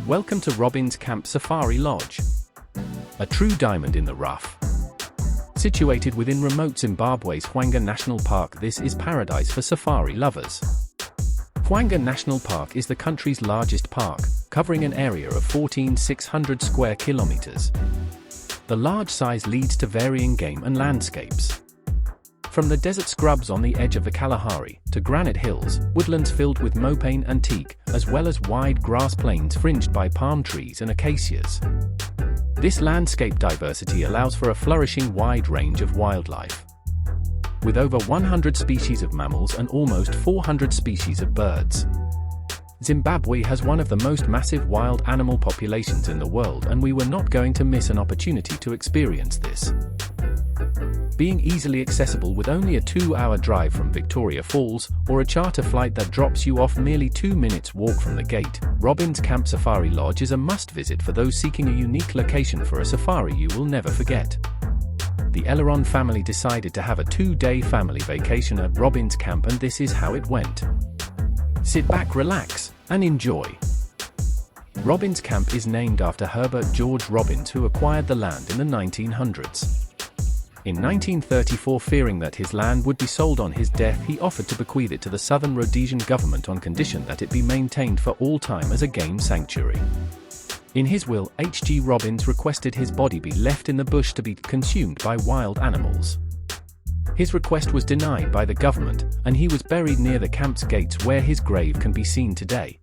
Welcome to Robin's Camp Safari Lodge. A true diamond in the rough. Situated within remote Zimbabwe's Hwange National Park, this is paradise for safari lovers. Hwange National Park is the country's largest park, covering an area of 14,600 square kilometers. The large size leads to varying game and landscapes. From the desert scrubs on the edge of the Kalahari, to granite hills, woodlands filled with mopani and teak, as well as wide grass plains fringed by palm trees and acacias. This landscape diversity allows for a flourishing wide range of wildlife. With over 100 species of mammals and almost 400 species of birds. Zimbabwe has one of the most massive wild animal populations in the world, and we were not going to miss an opportunity to experience this. Being easily accessible with only a 2-hour drive from Victoria Falls, or a charter flight that drops you off merely 2 minutes walk from the gate, Robin's Camp Safari Lodge is a must-visit for those seeking a unique location for a safari you will never forget. The Elleron family decided to have a 2-day family vacation at Robin's Camp, and this is how it went. Sit back, relax, and enjoy. Robin's Camp is named after Herbert George Robbins, who acquired the land in the 1900s. In 1934, fearing that his land would be sold on his death, he offered to bequeath it to the Southern Rhodesian government on condition that it be maintained for all time as a game sanctuary. In his will, H.G. Robbins requested his body be left in the bush to be consumed by wild animals. His request was denied by the government, and he was buried near the camp's gates, where his grave can be seen today.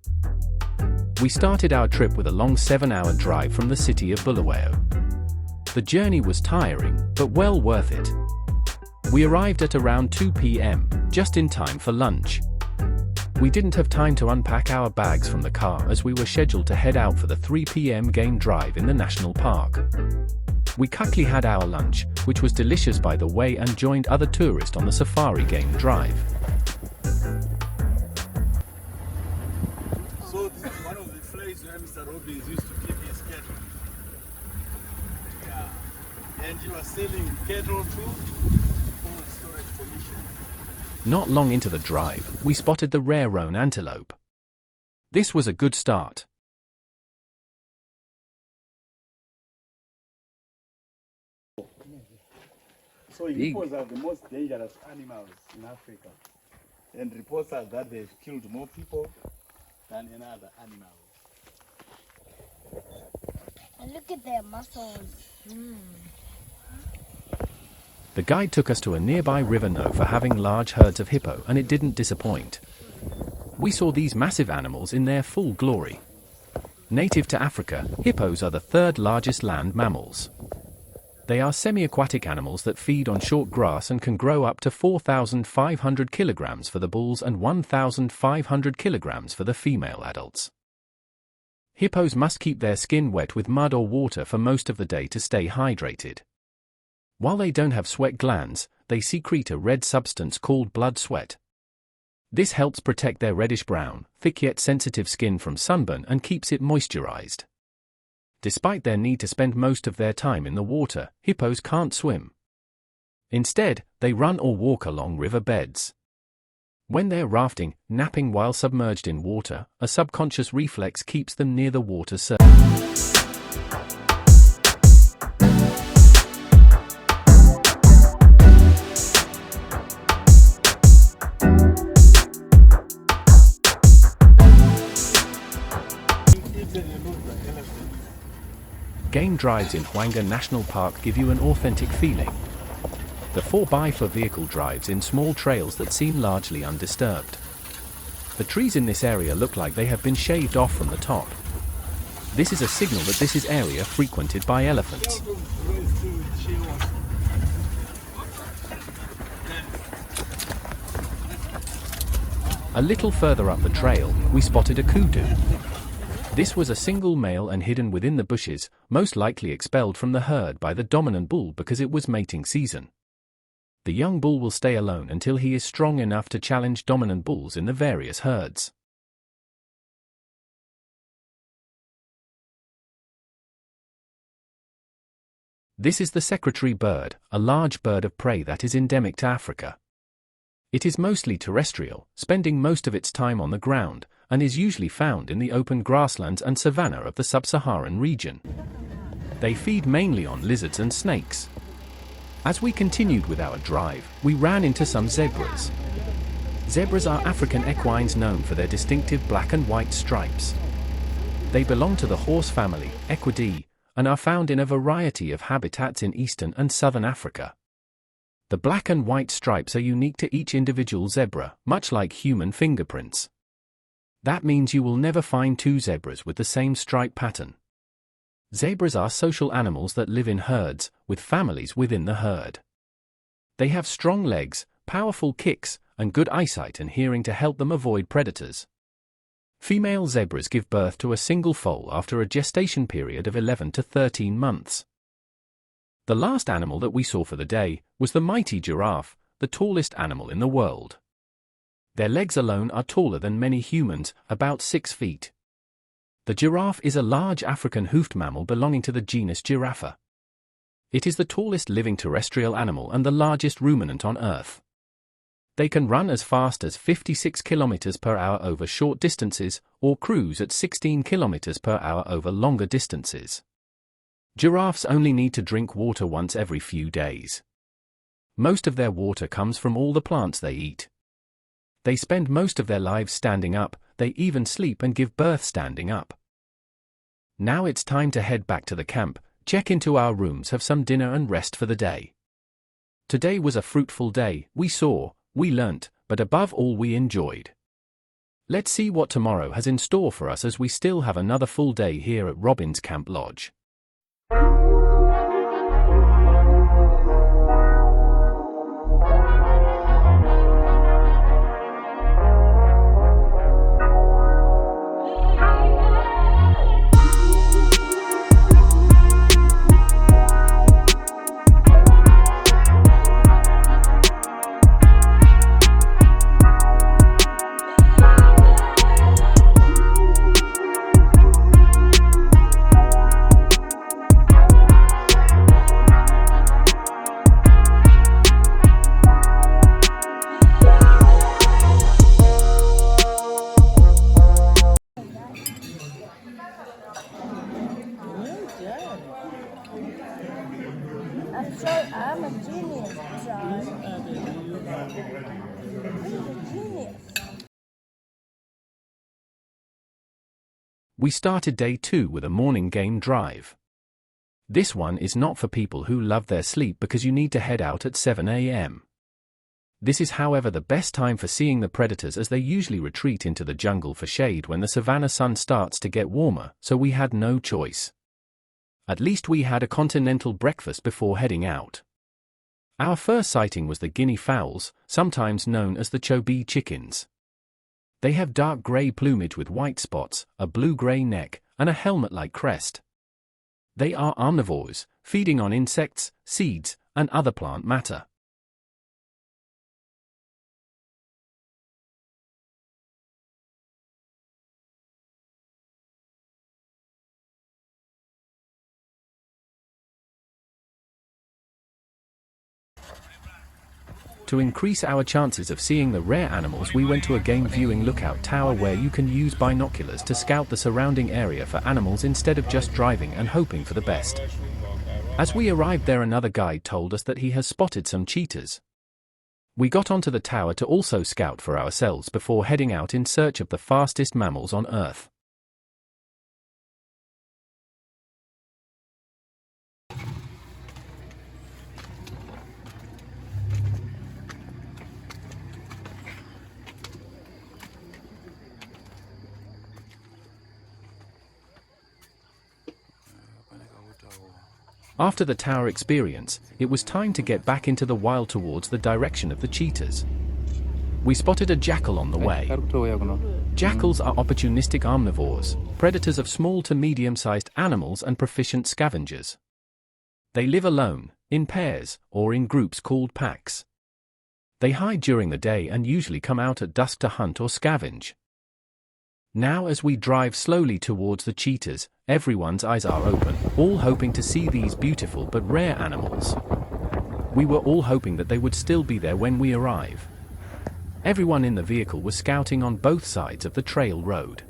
We started our trip with a long 7-hour drive from the city of Bulawayo. The journey was tiring, but well worth it. We arrived at around 2 p.m., just in time for lunch. We didn't have time to unpack our bags from the car, as we were scheduled to head out for the 3 p.m. game drive in the national park. We quickly had our lunch, which was delicious by the way, and joined other tourists on the safari game drive. So this is one of the places where Mr. Robbins used to keep his cattle. Yeah. And he was selling cattle too for storage commission. Not long into the drive, we spotted the rare roan antelope. This was a good start. So hippos are the most dangerous animals in Africa. And reports are that they've killed more people than any other animal. And look at their muscles. The guide took us to a nearby river known for having large herds of hippo, and it didn't disappoint. We saw these massive animals in their full glory. Native to Africa, hippos are the third largest land mammals. They are semi-aquatic animals that feed on short grass and can grow up to 4,500 kilograms for the bulls and 1,500 kilograms for the female adults. Hippos must keep their skin wet with mud or water for most of the day to stay hydrated. While they don't have sweat glands, they secrete a red substance called blood sweat. This helps protect their reddish-brown, thick yet sensitive skin from sunburn and keeps it moisturized. Despite their need to spend most of their time in the water, hippos can't swim. Instead, they run or walk along river beds. When they're rafting, napping while submerged in water, a subconscious reflex keeps them near the water surface. Game drives in Hwange National Park give you an authentic feeling. The 4x4 vehicle drives in small trails that seem largely undisturbed. The trees in this area look like they have been shaved off from the top. This is a signal that this is area frequented by elephants. A little further up the trail, we spotted a kudu. This was a single male and hidden within the bushes, most likely expelled from the herd by the dominant bull because it was mating season. The young bull will stay alone until he is strong enough to challenge dominant bulls in the various herds. This is the secretary bird, a large bird of prey that is endemic to Africa. It is mostly terrestrial, spending most of its time on the ground, and is usually found in the open grasslands and savanna of the sub-Saharan region. They feed mainly on lizards and snakes. As we continued with our drive, we ran into some zebras. Zebras are African equines known for their distinctive black and white stripes. They belong to the horse family, Equidae, and are found in a variety of habitats in eastern and southern Africa. The black and white stripes are unique to each individual zebra, much like human fingerprints. That means you will never find two zebras with the same stripe pattern. Zebras are social animals that live in herds, with families within the herd. They have strong legs, powerful kicks, and good eyesight and hearing to help them avoid predators. Female zebras give birth to a single foal after a gestation period of 11 to 13 months. The last animal that we saw for the day was the mighty giraffe, the tallest animal in the world. Their legs alone are taller than many humans, about 6 feet. The giraffe is a large African hoofed mammal belonging to the genus Giraffa. It is the tallest living terrestrial animal and the largest ruminant on Earth. They can run as fast as 56 km per hour over short distances, or cruise at 16 km per hour over longer distances. Giraffes only need to drink water once every few days. Most of their water comes from all the plants they eat. They spend most of their lives standing up, they even sleep and give birth standing up. Now it's time to head back to the camp, check into our rooms, have some dinner and rest for the day. Today was a fruitful day, we saw, we learnt, but above all we enjoyed. Let's see what tomorrow has in store for us as we still have another full day here at Robin's Camp Lodge. I'm a genius, John. I'm a genius. We started day 2 with a morning game drive. This one is not for people who love their sleep because you need to head out at 7 a.m. This is however the best time for seeing the predators as they usually retreat into the jungle for shade when the savanna sun starts to get warmer, so we had no choice. At least we had a continental breakfast before heading out. Our first sighting was the guinea fowls, sometimes known as the chobe chickens. They have dark grey plumage with white spots, a blue-grey neck, and a helmet-like crest. They are omnivores, feeding on insects, seeds, and other plant matter. To increase our chances of seeing the rare animals, we went to a game viewing lookout tower where you can use binoculars to scout the surrounding area for animals instead of just driving and hoping for the best. As we arrived there, another guide told us that he has spotted some cheetahs. We got onto the tower to also scout for ourselves before heading out in search of the fastest mammals on Earth. After the tower experience, it was time to get back into the wild towards the direction of the cheetahs. We spotted a jackal on the way. Jackals are opportunistic omnivores, predators of small to medium-sized animals and proficient scavengers. They live alone, in pairs, or in groups called packs. They hide during the day and usually come out at dusk to hunt or scavenge. Now as we drive slowly towards the cheetahs, everyone's eyes are open, all hoping to see these beautiful but rare animals. We were all hoping that they would still be there when we arrive. Everyone in the vehicle was scouting on both sides of the trail road.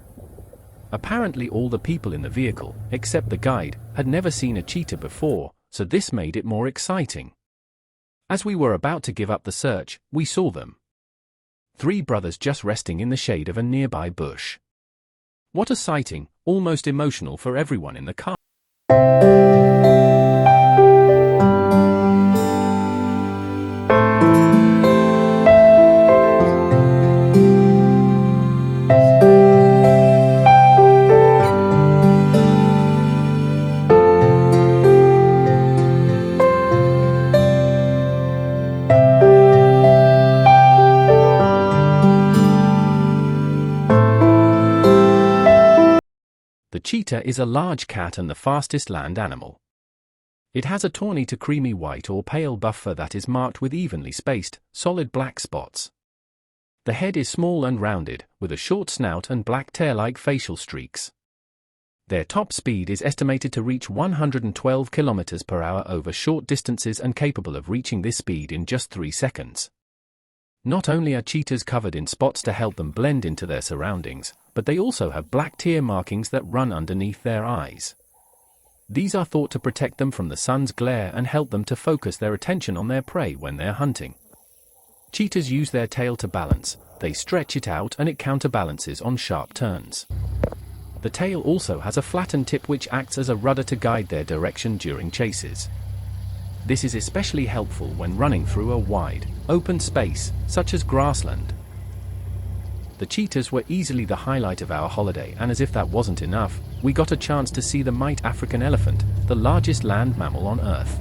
Apparently all the people in the vehicle, except the guide, had never seen a cheetah before, so this made it more exciting. As we were about to give up the search, we saw them. 3 brothers just resting in the shade of a nearby bush. What a sighting, almost emotional for everyone in the car. The cheetah is a large cat and the fastest land animal. It has a tawny to creamy white or pale buff fur that is marked with evenly spaced, solid black spots. The head is small and rounded, with a short snout and black tail-like facial streaks. Their top speed is estimated to reach 112 km per hour over short distances and capable of reaching this speed in just 3 seconds. Not only are cheetahs covered in spots to help them blend into their surroundings, but they also have black tear markings that run underneath their eyes. These are thought to protect them from the sun's glare and help them to focus their attention on their prey when they're hunting. Cheetahs use their tail to balance, they stretch it out and it counterbalances on sharp turns. The tail also has a flattened tip which acts as a rudder to guide their direction during chases. This is especially helpful when running through a wide, open space, such as grassland. The cheetahs were easily the highlight of our holiday, and as if that wasn't enough, we got a chance to see the mite African elephant, the largest land mammal on Earth.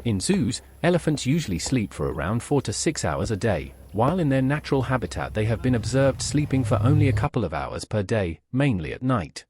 In zoos, elephants usually sleep for around 4 to 6 hours a day, while in their natural habitat they have been observed sleeping for only a couple of hours per day, mainly at night.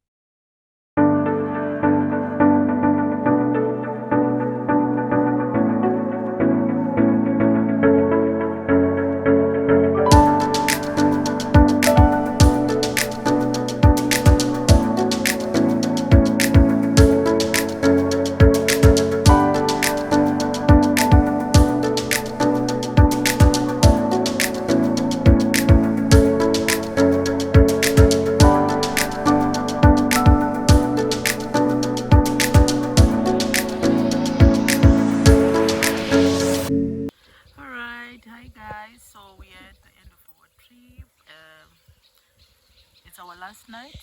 It's our last night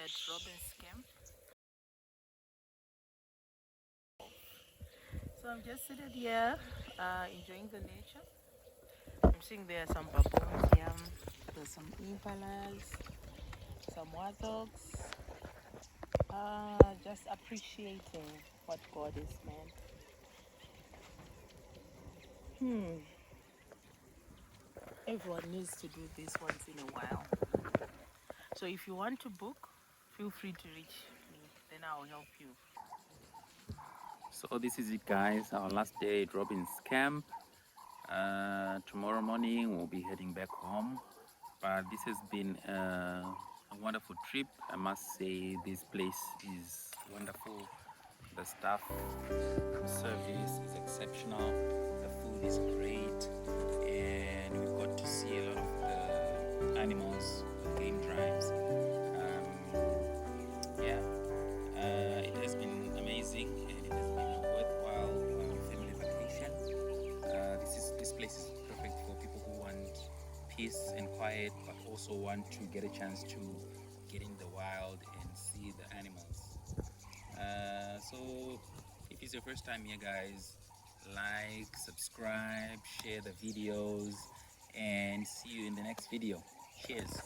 at Robin's camp. So I'm just sitting here enjoying the nature. I'm seeing there are some baboons here, there's some impalas, some warthogs. Just appreciating what God is meant. Everyone needs to do this once in a while. So if you want to book, feel free to reach me, then I'll help you. So this is it, guys, our last day at Robin's camp. Tomorrow morning we'll be heading back home, but this has been a wonderful trip. I must say this place is wonderful. The staff service is exceptional, the food is great, and we've got to see a lot of the animals, the game drives. It has been amazing, and it has been a worthwhile family vacation. This place is perfect for people who want peace and quiet, but also want to get a chance to get in the wild and see the animals. So if it's your first time here, guys, like, subscribe, share the videos, and see you in the next video. Cheers.